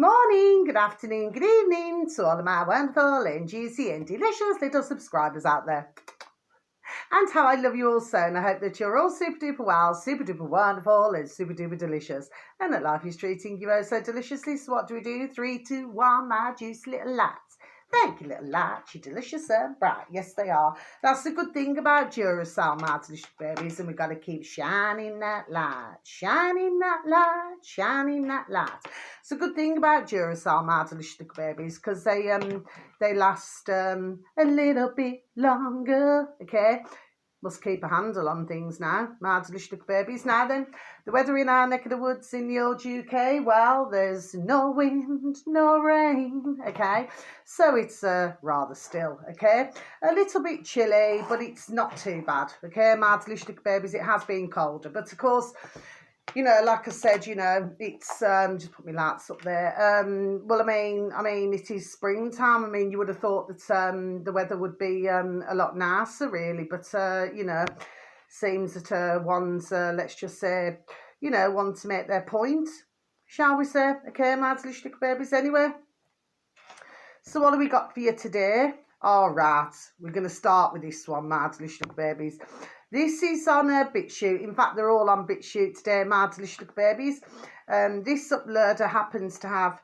morning, good afternoon, good evening to all of my wonderful and juicy and delicious little subscribers out there. And how I love you all so, and I hope that you're all super duper well, super duper wonderful and super duper delicious, and that life is treating you oh so deliciously. So what do? 3, 2, 1, my juicy little lads. Thank you, little lads. You're delicious and bright. Yes, they are. That's the good thing about Duracell, my delicious babies, and we've got to keep shining that light, shining that light, shining that light. It's a good thing about Duracell, my delicious babies, because they last a little bit longer. Okay. Must keep a handle on things now, my delicious babies. Now then, the weather in our neck of the woods in the old UK, well, there's no wind, no rain, okay? So it's rather still, okay? A little bit chilly, but it's not too bad, okay, my delicious babies? It has been colder, but of course, you know, like I said, you know, it's just put my lights up there. Well, I mean, it is springtime. I mean, you would have thought that the weather would be a lot nicer, really. But you know, seems that one's let's just say, you know, want to make their point, shall we say? Okay, my delicious babies. Anyway, so what have we got for you today? All right, we're going to start with this one, my delicious babies. This is on a BitChute. In fact, they're all on BitChute today, my delicious babies. This uploader happens to have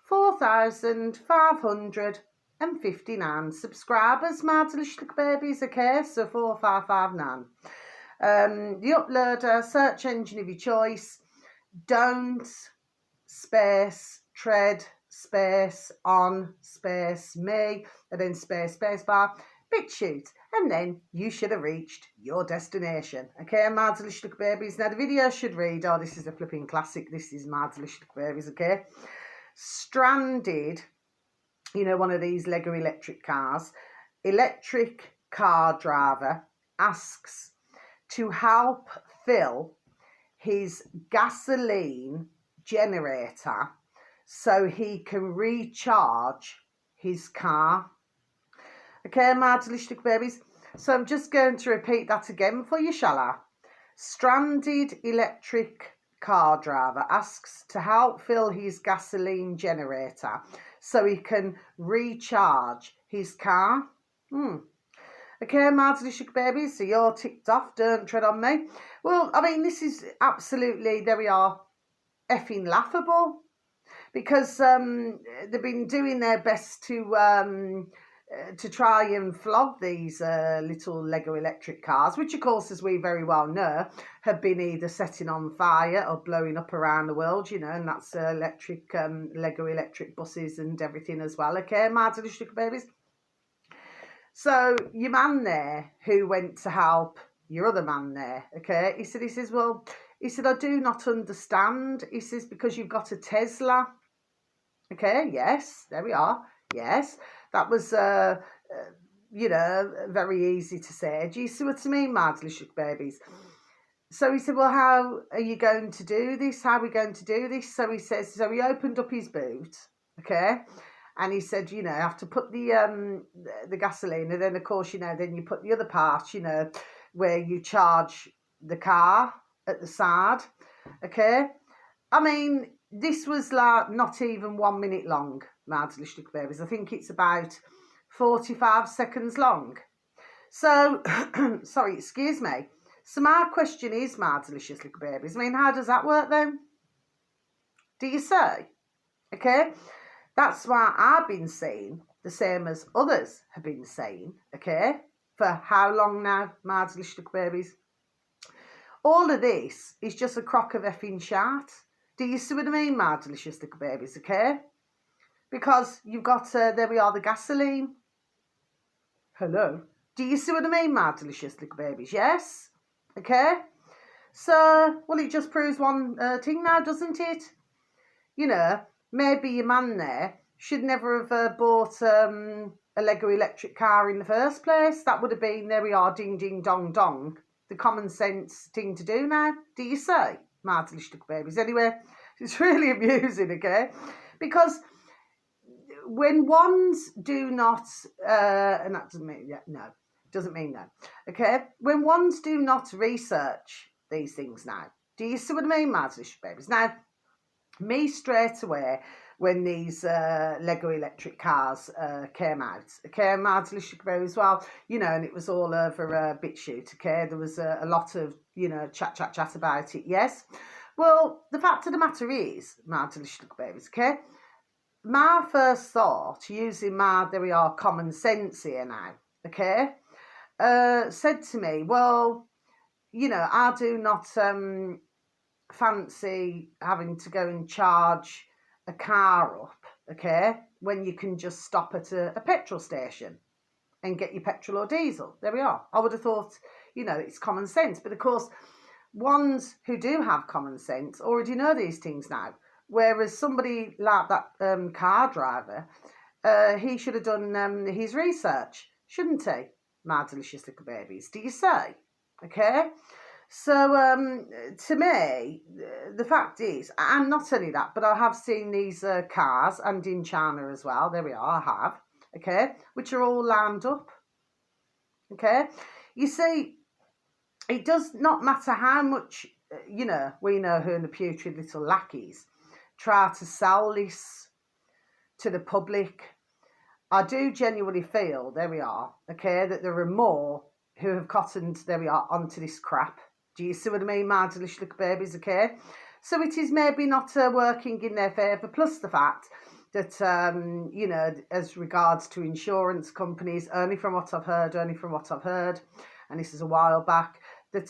4,559 subscribers, my delicious babies. Okay, so 4559. The uploader, search engine of your choice, don't space tread space on space me, and then space bar BitChute, and then you should have reached your destination. Okay, my delicious babies. Now the video should read, oh, this is a flipping classic. This is my delicious babies. Okay, stranded, you know, one of these Lego electric cars. Electric car driver asks to help fill his gasoline generator so he can recharge his car. Okay, my delicious babies. So I'm just going to repeat that again for you, shall I? Stranded electric car driver asks to help fill his gasoline generator so he can recharge his car. Okay, my delicious babies, so you're ticked off, don't tread on me. Well, I mean, this is absolutely, there we are, effing laughable, because they've been doing their best to try and flog these little Lego electric cars, which of course, as we very well know, have been either setting on fire or blowing up around the world, you know, and that's electric Lego electric buses and everything as well. Okay, my delicious babies. So your man there who went to help your other man there, okay, he says, well, he said, I do not understand. He says, because you've got a Tesla. Okay, yes, there we are. Yes, that was, you know, very easy to say. Do you see what I mean, my delicious babies? So he said, well, how are you going to do this? How are we going to do this? So he says, so he opened up his boot, okay, and he said, you know, I have to put the gasoline, and then, of course, you know, then you put the other part, you know, where you charge the car at the side, okay? I mean, this was like not even 1 minute long, my delicious babies. I think it's about 45 seconds long. So, sorry, excuse me. So my question is, my delicious little babies, I mean, how does that work then? Do you say? Okay, that's why I've been saying the same as others have been saying, okay, for how long now, my delicious babies? All of this is just a crock of effing shite. Do you see what I mean, my delicious little babies, okay? Because you've got, there we are, the gasoline. Hello? Do you see what I mean, my delicious little babies? Yes? Okay? So, well, it just proves one thing now, doesn't it? You know, maybe your man there should never have bought a Lego electric car in the first place. That would have been, there we are, ding, ding, dong, dong. The common sense thing to do now. Do you say? My delicious babies. Anyway, it's really amusing, okay? Because when ones do not, and that doesn't mean, yeah, no, doesn't mean no, okay? When ones do not research these things now, do you see what I mean, my delicious babies? Now, me straight away, when these Lego electric cars came out. Okay, Marvelous as well, you know, and it was all over BitChute. Okay, there was a lot of, you know, chat about it. Yes, well, the fact of the matter is, Marvelous babies. Okay, my first thought, using my, there we are, common sense here now. Okay, said to me, well, you know, I do not fancy having to go and charge a car up, okay, when you can just stop at a petrol station and get your petrol or diesel. There we are. I would have thought, you know, it's common sense. But of course, ones who do have common sense already know these things now. Whereas somebody like that car driver, he should have done his research, shouldn't he? My delicious little babies. Do you say? Okay. So to me, the fact is, and not only that, but I have seen these cars, and in China as well. There we are. I have. Okay, which are all lined up. Okay, you see, it does not matter how much, you know, we know who in the putrid little lackeys try to sell this to the public. I do genuinely feel, there we are, okay, that there are more who have cottoned, there we are, onto this crap. Do you see what I mean, my delicious little babies, okay? So it is maybe not working in their favour, plus the fact that, you know, as regards to insurance companies, only from what I've heard, and this is a while back, that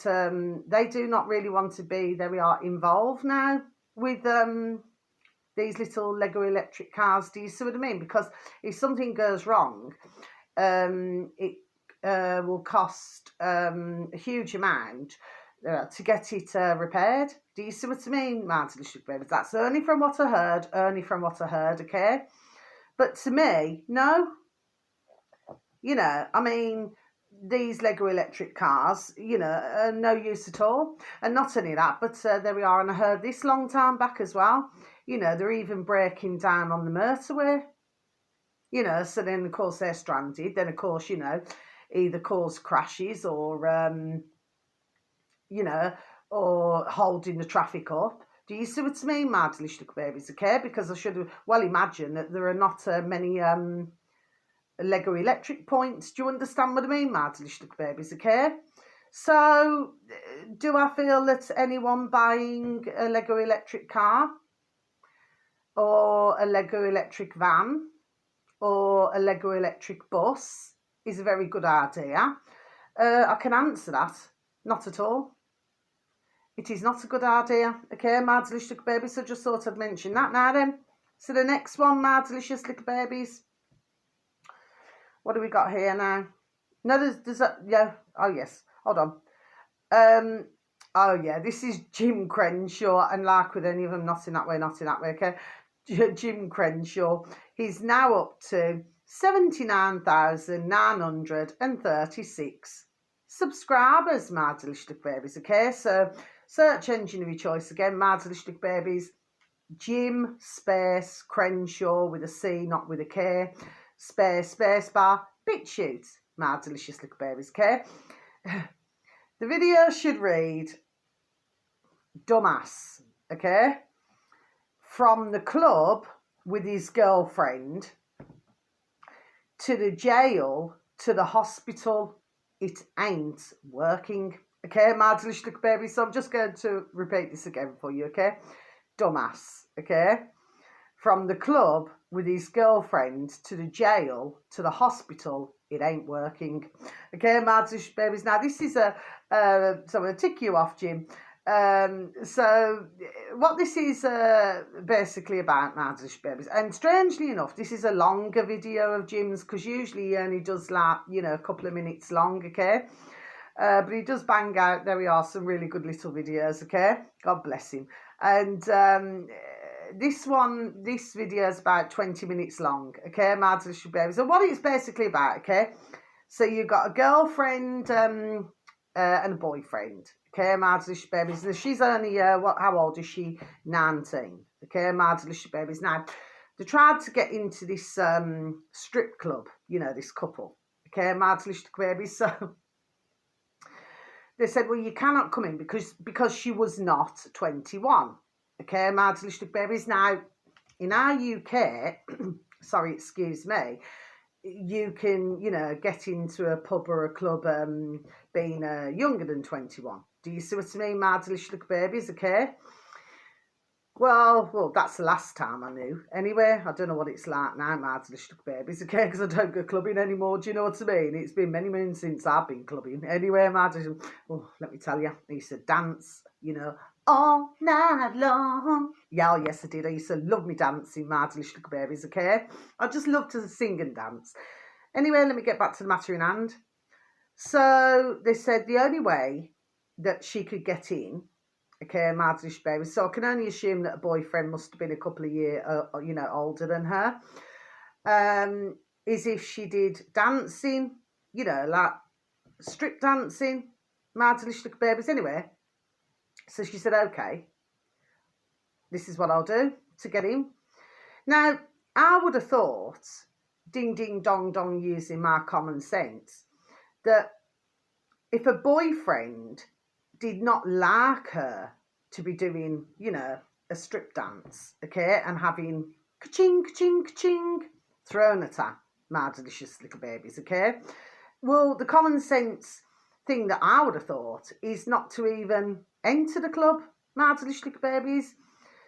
they do not really want to be, there we are, involved now with these little Lego electric cars. Do you see what I mean? Because if something goes wrong, it will cost a huge amount to get it repaired. Do you see what I mean, my delicious babies? That's only from what I heard, okay? But to me, no. You know, I mean, these Lego electric cars, you know, are no use at all. And not only that, but there we are, and I heard this long time back as well, you know, they're even breaking down on the motorway. You know, so then, of course, they're stranded. Then, of course, you know, either cause crashes or you know, or holding the traffic up. Do you see what I mean, my delicious little babies, okay? Because I should have, well, imagine that there are not many Lego electric points. Do you understand what I mean, my delicious little babies, okay? So, do I feel that anyone buying a Lego electric car or a Lego electric van or a Lego electric bus is a very good idea? I can answer that. Not at all. It is not a good idea. Okay, my delicious little babies. So just thought I'd mention that now then. So the next one, my delicious little babies. What do we got here now? No, there's a, yeah. Oh yes. Hold on. Oh yeah, this is Jim Crenshaw, and like with any of them, not in that way, okay? Jim Crenshaw. He's now up to 79,936 subscribers, my delicious little babies, okay? So search engine of your choice again, my delicious little babies. Jim space Crenshaw with a C, not with a K. Space bar BitChute, my delicious little babies, okay? The video should read, dumbass, okay? From the club with his girlfriend to the jail to the hospital, it ain't working. Okay, my delicious little baby. So I'm just going to repeat this again for you, okay? Dumbass, okay? From the club with his girlfriend to the jail to the hospital, it ain't working. Okay, my delicious babies. Now, this is so I'm going to tick you off, Jim. So what this is basically about, my delicious babies, and strangely enough, this is a longer video of Jim's, because usually he only does like, you know, a couple of minutes long, okay? But he does bang out, there we are, some really good little videos, okay? God bless him. And this video is about 20 minutes long, okay, my delicious babies. So what it's basically about, okay? So you've got a girlfriend and a boyfriend, okay, my delicious babies. And she's only, how old is she? 19, okay, my delicious babies. Now, they tried to get into this strip club, you know, this couple, okay, my delicious babies. So they said, well, you cannot come in because she was not 21. Okay, my delicious babies. Now, In our UK, sorry, excuse me, you can, get into a pub or a club being younger than 21. Do you see what I mean, my delicious little babies, okay? Well, that's the last time I knew. Anyway, I don't know what it's like now, my delicious little babies, okay? Because I don't go clubbing anymore, do you know what I mean? It's been many moons since I've been clubbing. Anyway, my delicious, let me tell you, I used to dance, all night long. Yeah, oh, yes, I did. I used to love me dancing, my delicious little babies, okay? I just love to sing and dance. Anyway, let me get back to the matter in hand. So they said the only way that she could get in, okay, Madlish baby, so I can only assume that a boyfriend must have been a couple of years, older than her, is if she did dancing, like strip dancing, Madlish babies. Anyway, so she said, okay, this is what I'll do to get in. Now, I would have thought, ding, ding, dong, dong, using my common sense, that if a boyfriend did not like her to be doing, a strip dance, okay, and having ka-ching, ka-ching, ka-ching thrown at her, my delicious little babies, okay? Well, the common sense thing that I would have thought is not to even enter the club, my delicious little babies.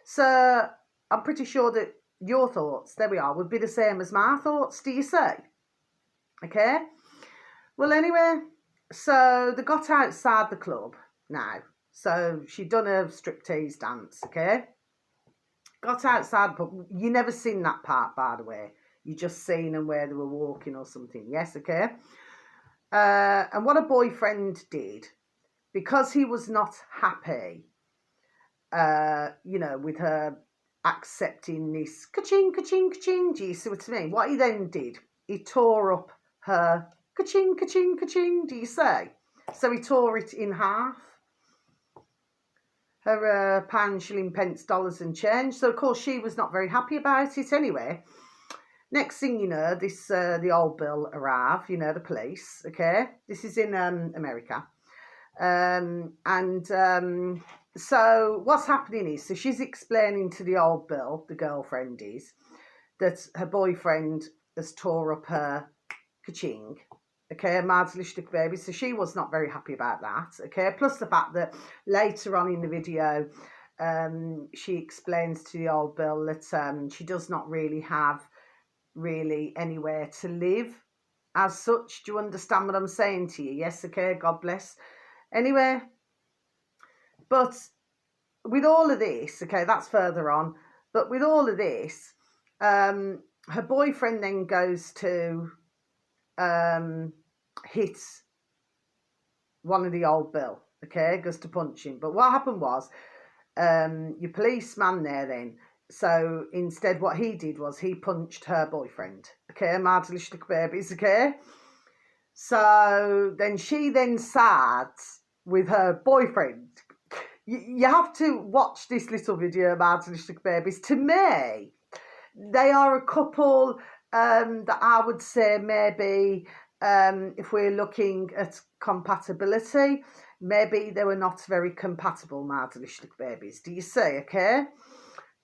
So I'm pretty sure that your thoughts, there we are, would be the same as my thoughts, do you say? Okay? Well, anyway, so they got outside the club now. So she'd done a striptease dance, okay? Got outside, but you never seen that part, by the way. You just seen them where they were walking or something. Yes, okay? And what a boyfriend did, because he was not happy, with her accepting this ka-ching, ka-ching, ka-ching. Do you see what I mean? What he then did, he tore up her ka-ching, ka-ching, ka-ching, do you say? So he tore it in half. Her pound, shilling, pence, dollars and change. So, of course, she was not very happy about it anyway. Next thing you know, the old bill arrived, the police, okay? This is in America. So what's happening is, so she's explaining to the old bill, the girlfriend is, that her boyfriend has tore up her ka-ching, okay, a Marzlichtig baby. So she was not very happy about that, okay? Plus the fact that later on in the video, she explains to the old bill that she does not really have anywhere to live as such. Do you understand what I'm saying to you? Yes, okay, God bless. Anyway, but with all of this, okay, that's further on, but with all of this, her boyfriend then goes to hit one of the old bill, okay, goes to punch him. But what happened was, your policeman there then, so instead what he did was he punched her boyfriend, okay, Mardelishlik babies, okay. So then she then sides with her boyfriend. You have to watch this little video, Mardelishlik babies. To me, they are a couple that I would say maybe, if we're looking at compatibility, maybe they were not very compatible, Mardelishlik babies. Do you see, okay?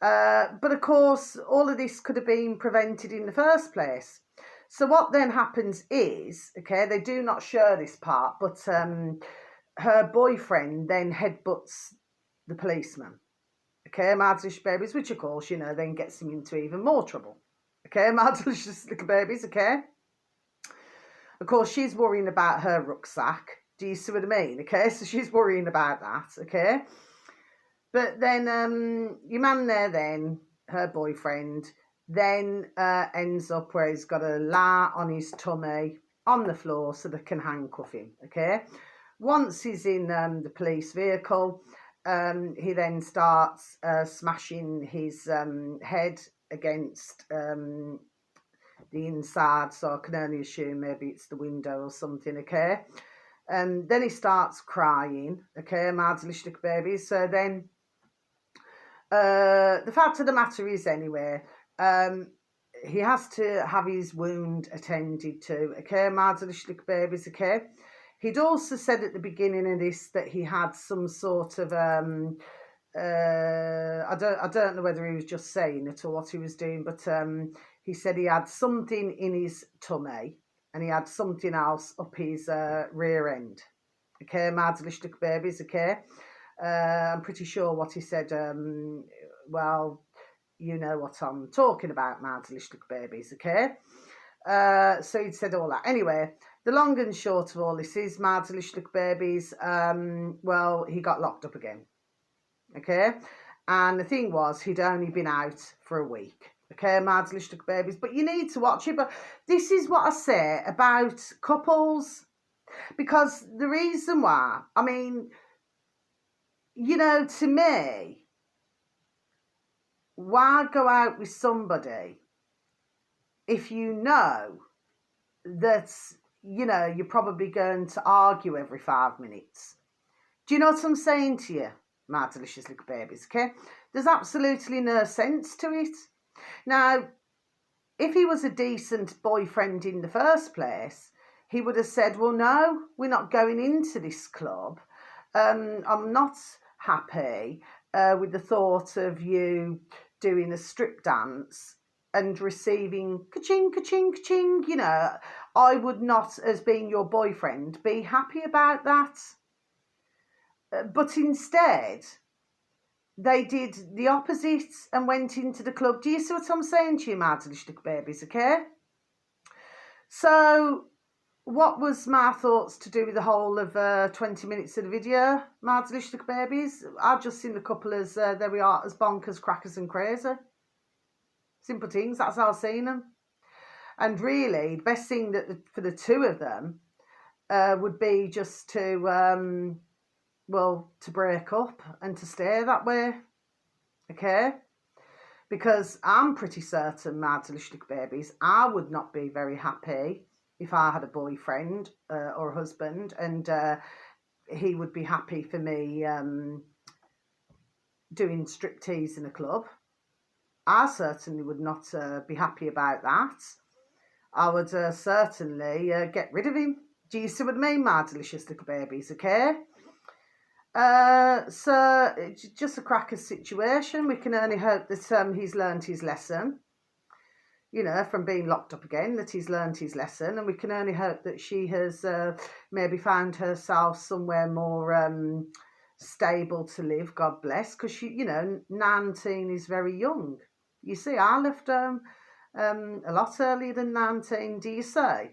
But of course, all of this could have been prevented in the first place. So what then happens is, okay, they do not show this part, but her boyfriend then headbutts the policeman. Okay, Mardelicious babies, which of course, then gets him into even more trouble. Okay, Mardelicious little babies, okay? Of course, she's worrying about her rucksack. Do you see what I mean? Okay, so she's worrying about that, okay? But then your man there then, her boyfriend, then ends up where he's got to lie on his tummy on the floor so they can handcuff him, okay? Once he's in the police vehicle, he then starts smashing his head against the inside, so I can only assume maybe it's the window or something, okay? Then he starts crying, okay, Mardelishlik baby. So then the fact of the matter is, anyway, he has to have his wound attended to, okay, Mardelishlik babies, okay? He'd also said at the beginning of this that he had some sort of I don't know whether he was just saying it or what he was doing, but he said he had something in his tummy and he had something else up his rear end. Okay, Marzlichtuk babies, okay. I'm pretty sure what he said, well, you know what I'm talking about, Marzlichtuk babies, okay. So he'd said all that. Anyway, the long and short of all this is Marzlichtuk babies, well, he got locked up again. Okay, and the thing was, he'd only been out for a week. Okay, Marzlichtuk babies, but you need to watch it. But this is what I say about couples, because the reason why, I mean, you know, to me, why go out with somebody if you know that, you know, you're probably going to argue every 5 minutes? Do you know what I'm saying to you, my delicious little babies, okay? There's absolutely no sense to it. Now, if he was a decent boyfriend in the first place, he would have said, well, no, we're not going into this club. I'm not happy with the thought of you doing a strip dance and receiving ka-ching, ka-ching, ka-ching. You know, I would not, as being your boyfriend, be happy about that. But instead, they did the opposite and went into the club. Do you see what I'm saying to you, my delicious babies, okay? So, what was my thoughts to do with the whole of 20 minutes of the video, my delicious babies? I've just seen the couple as, there we are, as bonkers, crackers and crazy. Simple things, that's how I've seen them. And really, the best thing that for the two of them would be just to... well, to break up and to stay that way, okay? Because I'm pretty certain, my delicious babies, I would not be very happy if I had a boyfriend or a husband and he would be happy for me doing striptease in a club. I certainly would not be happy about that. I would certainly get rid of him. Do you see what I mean, my delicious little babies, okay? So it's just a cracker situation. We can only hope that he's learned his lesson, you know, from being locked up again, that he's learned his lesson. And we can only hope that she has maybe found herself somewhere more stable to live, God bless, because she, you know, 19 is very young. You see, I left home a lot earlier than 19, do you say?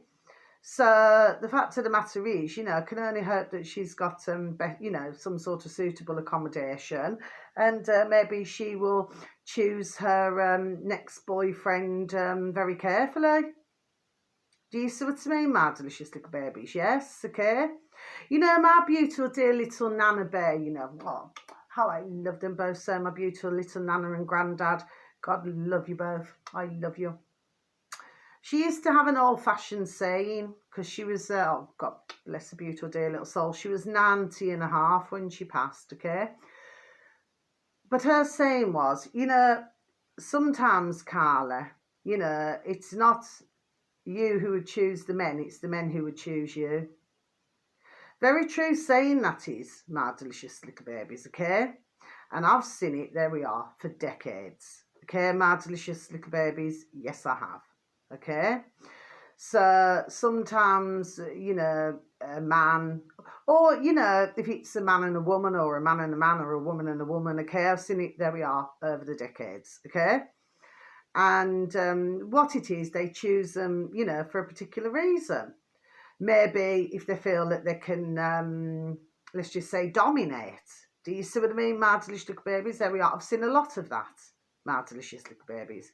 So the fact of the matter is, you know, I can only hope that she's got, you know, some sort of suitable accommodation, and maybe she will choose her next boyfriend very carefully. Do you see what I mean, my delicious little babies? Yes, okay. You know, my beautiful dear little Nana Bear, you know, oh, how I love them both so, my beautiful little Nana and Grandad. God love you both. I love you. She used to have an old-fashioned saying, because she was, oh, God bless her beautiful dear little soul, she was 90 and a half when she passed, okay? But her saying was, you know, sometimes, Carla, you know, it's not you who would choose the men, it's the men who would choose you. Very true saying that is, my delicious little babies, okay? And I've seen it, there we are, for decades. Okay, my delicious little babies, yes I have. Okay, so sometimes, you know, a man, or, you know, if it's a man and a woman, or a man and a man, or a woman and a woman, okay, I've seen it, there we are, over the decades, okay? And what it is, they choose them, you know, for a particular reason. Maybe if they feel that they can, let's just say, dominate. Do you see what I mean, my delicious little babies? There we are, I've seen a lot of that, my delicious little babies.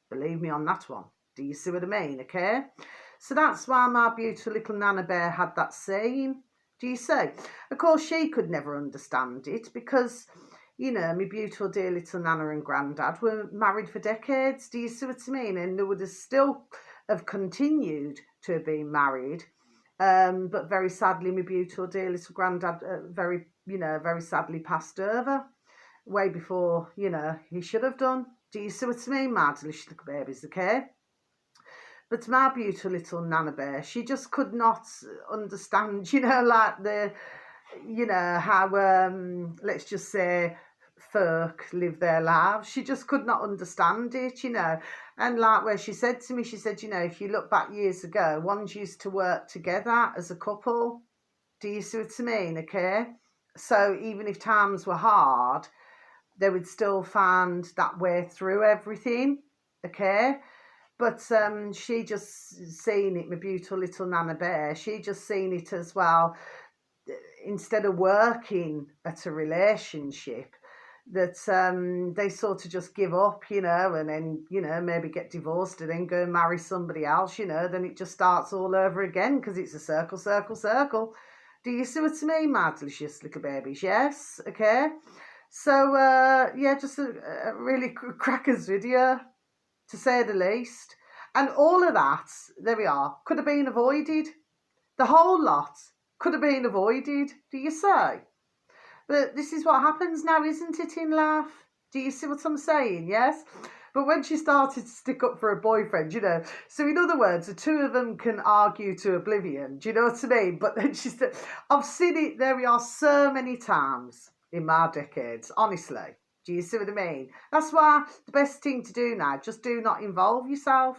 Believe me on that one. Do you see what I mean, okay? So that's why my beautiful little Nana Bear had that saying. Do you see? Of course, she could never understand it because, you know, my beautiful dear little Nana and Grandad were married for decades. Do you see what I mean? And they would have still have continued to have been married. But very sadly, my beautiful dear little Grandad very sadly passed over way before, you know, he should have done. Do you see what I mean, my delicious little babies, okay? But my beautiful little Nana Bear, she just could not understand, you know, like the, you know, how, let's just say, folk live their lives. She just could not understand it, you know. And like where she said to me, she said, you know, if you look back years ago, ones used to work together as a couple. Do you see what I mean? Okay. So even if times were hard, they would still find that way through everything. Okay. But she just seen it, my beautiful little Nana Bear, she just seen it as well, instead of working at a relationship, that they sort of just give up, you know, and then, you know, maybe get divorced and then go and marry somebody else, you know, then it just starts all over again because it's a circle, circle, circle. Do you see what I mean, my delicious little babies? Yes, okay. So, yeah, just a really crackers video, to say the least. And all of that, there we are, could have been avoided. The whole lot could have been avoided, do you say? But this is what happens now, isn't it, in life? Do you see what I'm saying? Yes? But when she started to stick up for a boyfriend, you know, so in other words, the two of them can argue to oblivion. Do you know what I mean? But then she said, I've seen it, there we are, so many times in my decades, honestly. Do you see what I mean? That's why the best thing to do now, just do not involve yourself.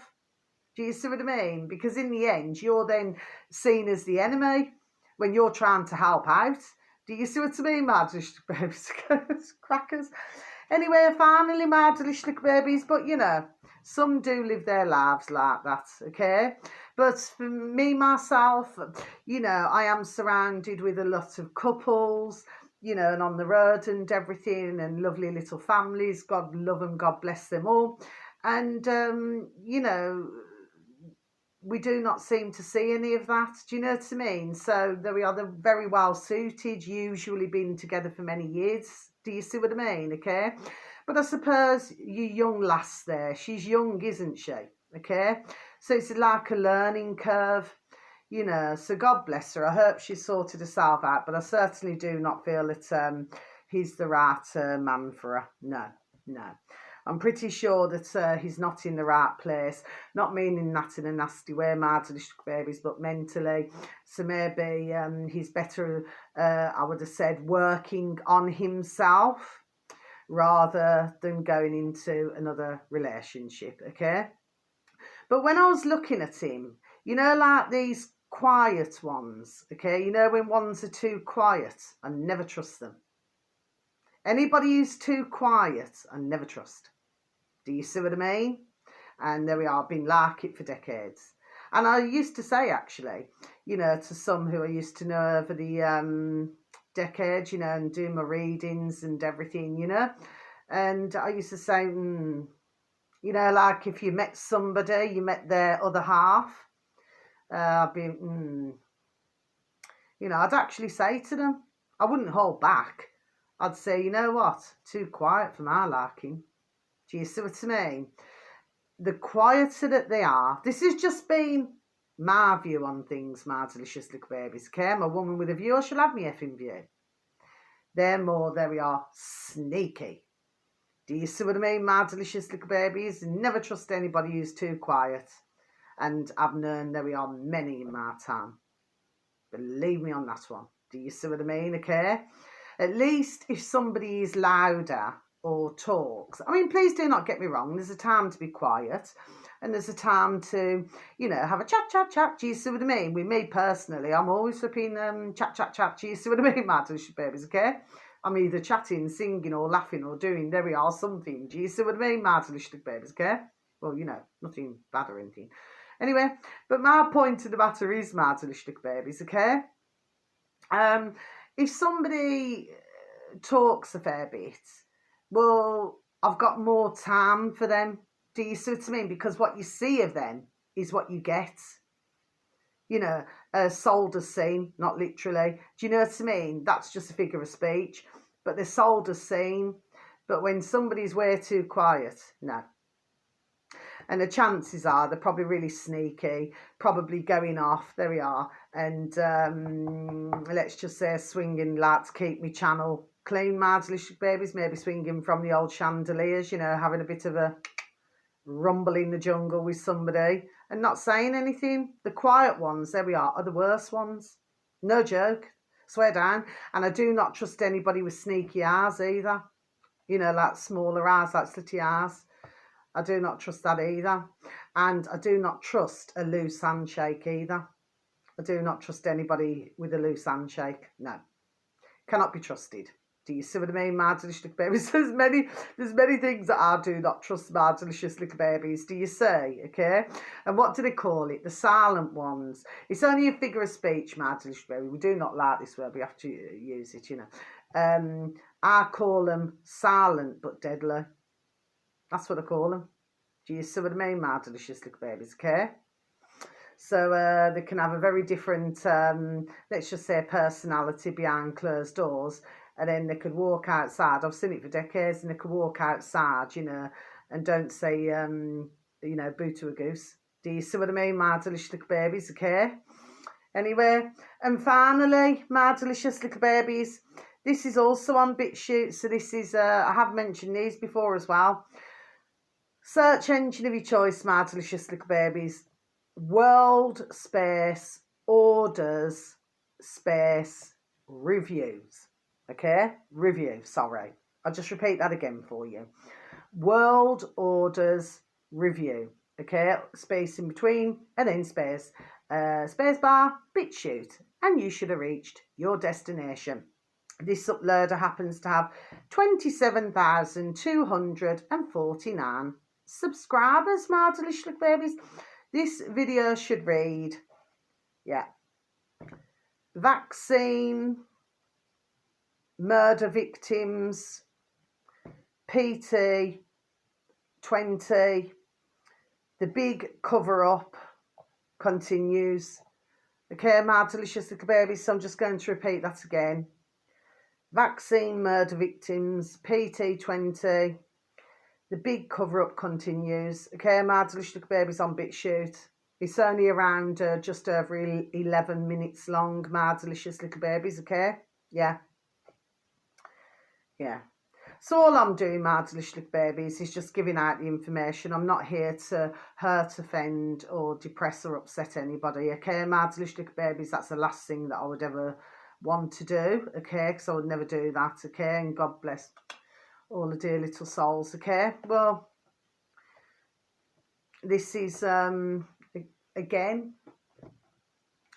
Do you see what I mean? Because in the end, you're then seen as the enemy when you're trying to help out. Do you see what I mean, my delicious babies? Crackers. Anyway, finally, my delicious babies. But, you know, some do live their lives like that, okay? But for me, myself, you know, I am surrounded with a lot of couples, you know, and on the road and everything, and lovely little families. God love them, God bless them all. And, you know, we do not seem to see any of that. Do you know what I mean? So there we are, they're very well suited, usually been together for many years. Do you see what I mean? Okay. But I suppose you young lass there, she's young, isn't she? Okay. So it's like a learning curve, you know. So God bless her. I hope she's sorted herself out, but I certainly do not feel that he's the right man for her. No, no. I'm pretty sure that he's not in the right place. Not meaning that in a nasty way, my delicious babies, but mentally. So maybe he's better, I would have said, working on himself rather than going into another relationship, okay? But when I was looking at him, you know, like these quiet ones, okay? You know, when ones are too quiet, I never trust them. Anybody who's too quiet, I never trust. Do you see what I mean? And there we are, been like it for decades. And I used to say, actually, you know, to some who I used to know over the decades, you know, and do my readings and everything, you know. And I used to say, you know, like if you met somebody, you met their other half, I'd be, you know, I'd actually say to them, I wouldn't hold back. I'd say, you know what, too quiet for my liking. Do you see what I mean? The quieter that they are, this has just been my view on things, my delicious little babies. Okay, I'm a woman with a view, I shall have me effing view. They're more, there we are, sneaky. Do you see what I mean, my delicious little babies? Never trust anybody who's too quiet. And I've known, there we are, many in my time. Believe me on that one. Do you see what I mean, okay? At least if somebody is louder or talks. I mean, please do not get me wrong. There's a time to be quiet and there's a time to, you know, have a chat. Do you see what I mean? With me personally, I'm always flipping chat. Do you see what I mean, my delicious babies, okay? I'm either chatting, singing or laughing or doing, there we are, something. Do you see what I mean, my delicious babies, okay? Well, you know, nothing bad or anything. Anyway, but my point of the matter is, my delicious babies, okay? If somebody talks a fair bit, well, I've got more time for them. Do you see what I mean? Because what you see of them is what you get. You know, sold as seen, not literally. Do you know what I mean? That's just a figure of speech. But they're sold as seen. But when somebody's way too quiet, no. And the chances are they're probably really sneaky, probably going off, there we are, and let's just say swinging like to keep me channel clean, my delicious babies, maybe swinging from the old chandeliers, you know, having a bit of a rumble in the jungle with somebody and not saying anything. The quiet ones, there we are the worst ones. No joke, swear down. And I do not trust anybody with sneaky eyes either. You know, like smaller eyes, like slitty eyes. I do not trust that either. And I do not trust a loose handshake either. I do not trust anybody with a loose handshake. No. Cannot be trusted. Do you see what I mean, my delicious little babies? There's many things that I do not trust my delicious little babies. Do you see? Okay. And what do they call it? The silent ones. It's only a figure of speech, my delicious baby. We do not like this word. We have to use it, you know. I call them silent but deadly. That's what I call them. Do you see what I mean, my delicious little babies? Okay. So they can have a very different, let's just say, personality behind closed doors. And then they could walk outside. I've seen it for decades. And they could walk outside, you know, and don't say, you know, boo to a goose. Do you see what I mean, my delicious little babies? Okay. Anyway, and finally, my delicious little babies, this is also on BitChute. So this is, I have mentioned these before as well. Search engine of your choice, my delicious little babies. World space orders space reviews. Okay, review, sorry, I'll just repeat that again for you. World orders review. Okay, space in between and then space, space bar, BitChute, and you should have reached your destination. This uploader happens to have 27,249 subscribers, my delicious little babies. This video should read, yeah, vaccine, murder victims, PT 20, the big cover-up continues. Okay, my delicious little babies, so I'm just going to repeat that again. Vaccine, murder victims, PT 20, the big cover-up continues. Okay, my delicious little babies on BitChute. It's only around just over 11 minutes long, my delicious little babies, okay? Yeah. Yeah. So all I'm doing, my delicious little babies, is just giving out the information. I'm not here to hurt, offend, or depress or upset anybody, okay? My delicious little babies, that's the last thing that I would ever want to do, okay? Because I would never do that, okay? And God bless all the dear little souls, okay? Well, this is, again,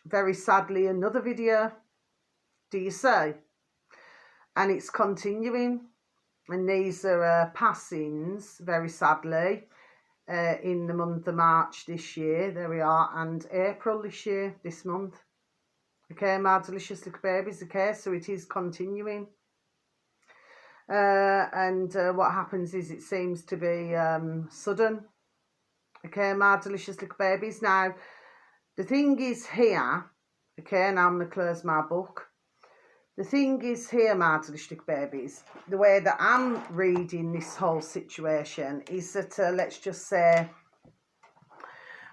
very sadly, another video, do you say? And it's continuing. And these are passings, very sadly, in the month of March this year. There we are. And April this year, this month. Okay, my delicious little babies, okay? So it is continuing. And what happens is it seems to be sudden. Okay, my delicious little babies. Now, the thing is here, okay, now I'm going to close my book. The thing is here, my delicious little babies, the way that I'm reading this whole situation is that, let's just say,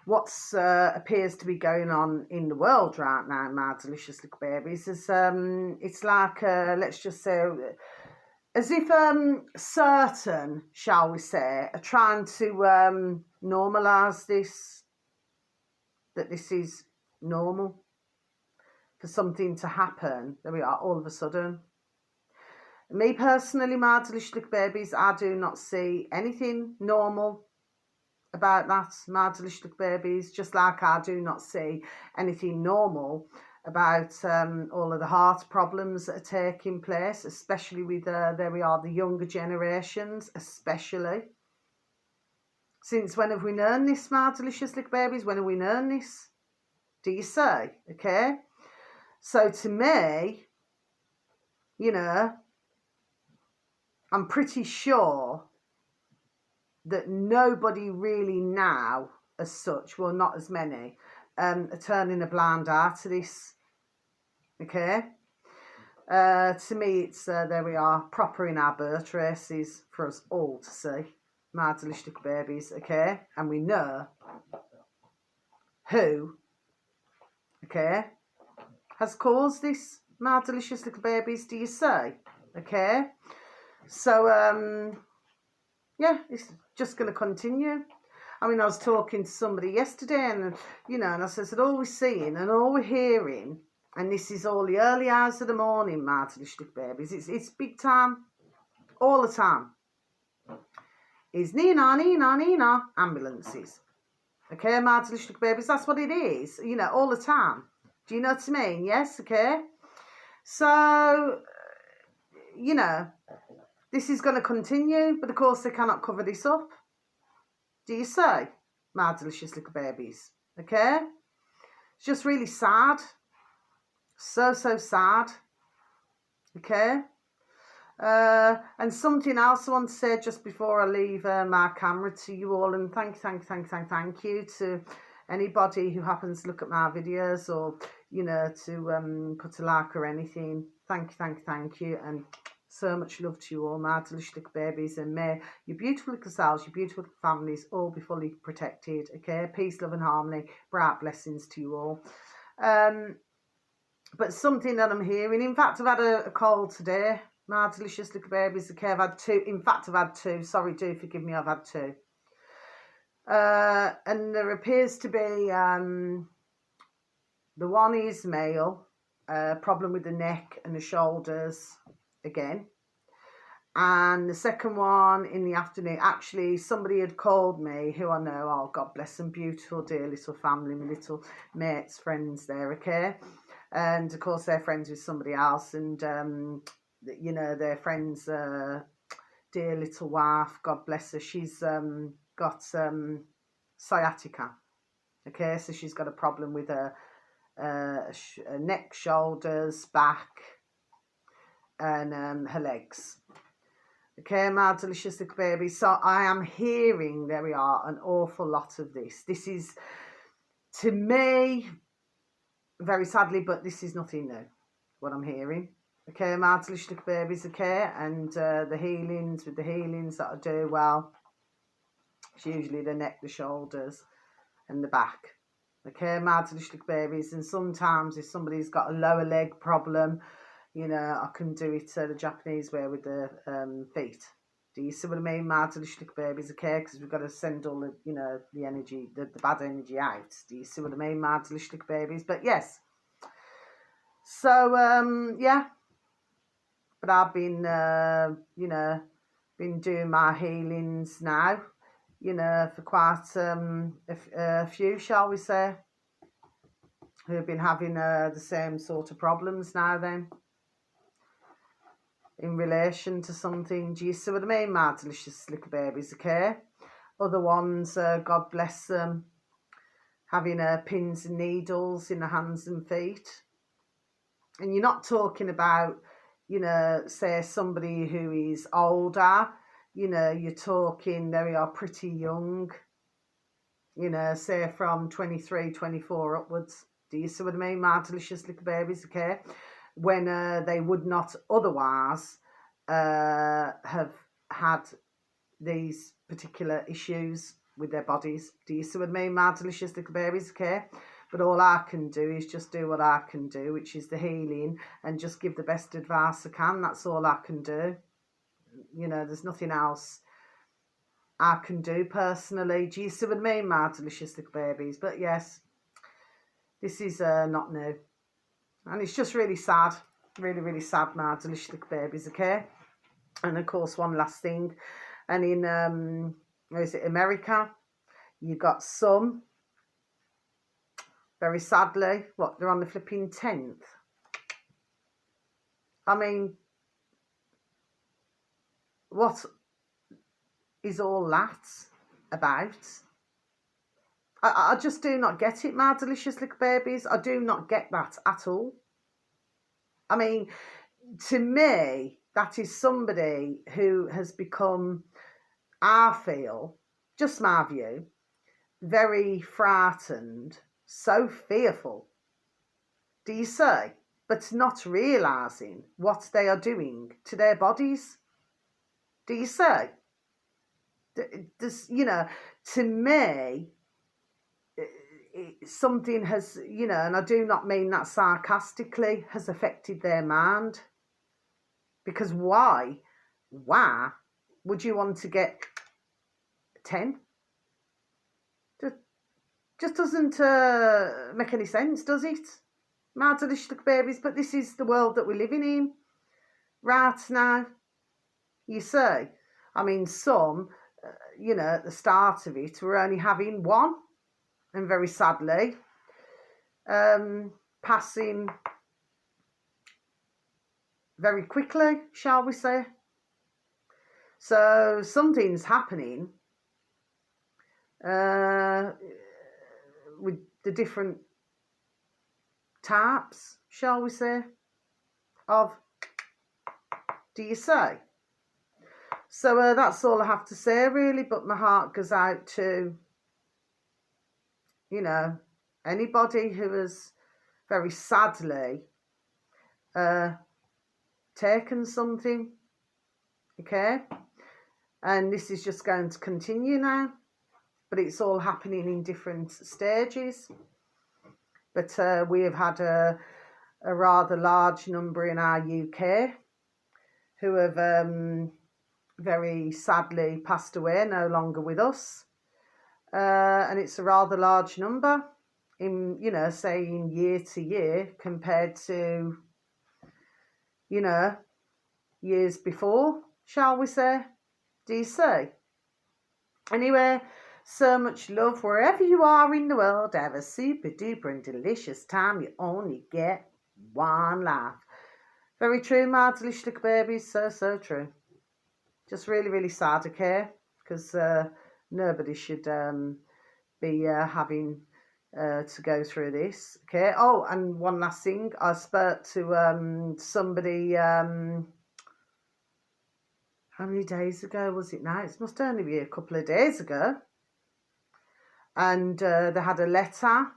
what appears to be going on in the world right now, my delicious little babies, is it's like, let's just say, as if certain, shall we say, are trying to normalise this, that this is normal. For something to happen, there we are, all of a sudden. Me personally, my delicious little babies, I do not see anything normal about that, my delicious little babies, just like I do not see anything normal about all of the heart problems that are taking place, especially with, there we are, the younger generations, especially. Since when have we known this, my delicious little babies? When have we known this? Do you say? Okay? So to me, you know, I'm pretty sure that nobody really now, as such, well, not as many, are turning a blind eye to this. Okay? To me, it's, there we are, proper in our birth races for us all to see. My delicious little babies, okay? And we know who, okay, has caused this, my delicious little babies, do you say? Okay? So, yeah, it's just going to continue. I mean, I was talking to somebody yesterday and, you know, and I said, all we're seeing and all we're hearing, and this is all the early hours of the morning, my delicious little babies, it's big time. all the time is Nina, Nina, Nina, ambulances. Okay, my delicious babies, that's what it is, you know, all the time. Do you know what I mean? Yes, okay. So, you know, this is going to continue, but of course they cannot cover this up. Do you see? My delicious little babies. Okay? It's just really sad. So sad. Okay? And something else I want to say just before I leave my camera to you all, and thank you to anybody who happens to look at my videos or, you know, to put a like or anything. Thank you, and so much love to you all, my delicious little babies, and may your beautiful little selves, your beautiful families all be fully protected. Okay, peace, love and harmony, bright blessings to you all. But something that I'm hearing, in fact, I've had a cold today, my delicious little babies. Okay, I've had two. In fact, I've had two. Sorry, do forgive me, I've had two. And there appears to be, the one is male, problem with the neck and the shoulders again. And the second one in the afternoon, actually, somebody had called me who I know, oh, God bless them, beautiful, dear little family, my little mates, friends there, okay? And, of course, they're friends with somebody else. And, you know, their friends, dear little wife, God bless her, she's got sciatica, okay? So she's got a problem with her neck, shoulders, back, and her legs. Okay, my delicious little baby. So I am hearing, there we are, an awful lot of this. This is, to me, very sadly, but this is nothing new, what I'm hearing. Okay, my delicious little babies, okay? And the healings, with the healings that I do, well, it's usually the neck, the shoulders, and the back. Okay, my delicious little babies. And sometimes if somebody's got a lower leg problem, you know, I can do it the Japanese way with the feet. Do you see what I mean? My delicious little babies, okay? Because we've got to send all the, you know, the energy, the bad energy out. Do you see what I mean? My delicious little babies. But yes. So, yeah. But I've been, you know, been doing my healings now, you know, for quite a few, shall we say, who've been having the same sort of problems now then, in relation to something. Do you see what I mean, my delicious little babies, okay? Other ones, God bless them, having pins and needles in the hands and feet. And you're not talking about, you know, say somebody who is older, you know, you're talking, they are pretty young, you know, say from 23, 24 upwards. Do you see what I mean, my delicious little babies, okay? When they would not otherwise have had these particular issues with their bodies. Do you see what I mean, my delicious little babies, okay? But all I can do is just do what I can do, which is the healing, and just give the best advice I can. That's all I can do. You know, there's nothing else I can do personally. Do you see what I mean, my delicious little babies? But yes, this is not new. And it's just really sad. Really, really sad, my delicious little babies, okay? And of course, one last thing. And in, where is it, America, you got some, very sadly, what, they're on the flipping 10th. I mean, what is all that about? I just do not get it, my delicious little babies. I do not get that at all. I mean, to me, that is somebody who has become, I feel, just my view, very frightened, so fearful. Do you see? But not realising what they are doing to their bodies. Do you see? This, you know, to me, something has, you know, and I do not mean that sarcastically, has affected their mind. Because why would you want to get 10? Just doesn't make any sense, does it? My delicious babies, but this is the world that we're living in right now. You see, I mean, some, you know, at the start of it, were only having one, and very sadly, passing very quickly, shall we say. So something's happening with the different types, shall we say, of, do you say? So that's all I have to say, really, but my heart goes out to, you know, anybody who has very sadly taken something, okay? And this is just going to continue now, but it's all happening in different stages. But we have had a rather large number in our UK who have very sadly passed away, no longer with us. And it's a rather large number in, you know, saying year to year compared to, you know, years before, shall we say? Do you see? Anyway, so much love wherever you are in the world. Have a super duper and delicious time. You only get one life. Very true, my delicious little babies. So true. Just really, really sad, okay? Because nobody should be having to go through this, okay? Oh, and one last thing. I spoke to somebody, how many days ago was it now? It must only be a couple of days ago. And they had a letter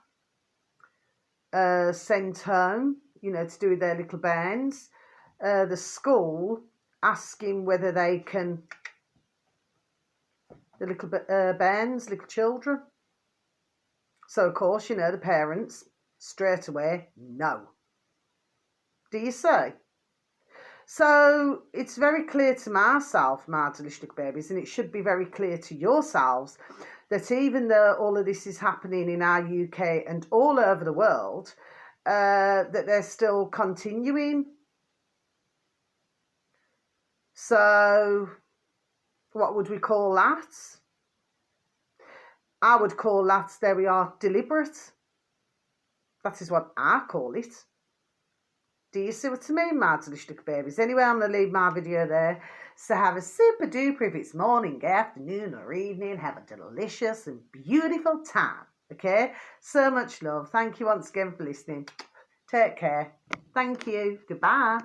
sent home, you know, to do with their little bands. The school asking whether they can, the little bands, little children. So, of course, you know, the parents, straight away, no. Do you see? So, it's very clear to myself, my delicious little babies, and it should be very clear to yourselves that even though all of this is happening in our UK and all over the world, that they're still continuing. So, what would we call that? I would call that, there we are, deliberate. That is what I call it. Do you see what I mean, my delicious little babies? Anyway, I'm going to leave my video there. So have a super duper, if it's morning, afternoon or evening, have a delicious and beautiful time, okay? So much love. Thank you once again for listening. Take care. Thank you. Goodbye.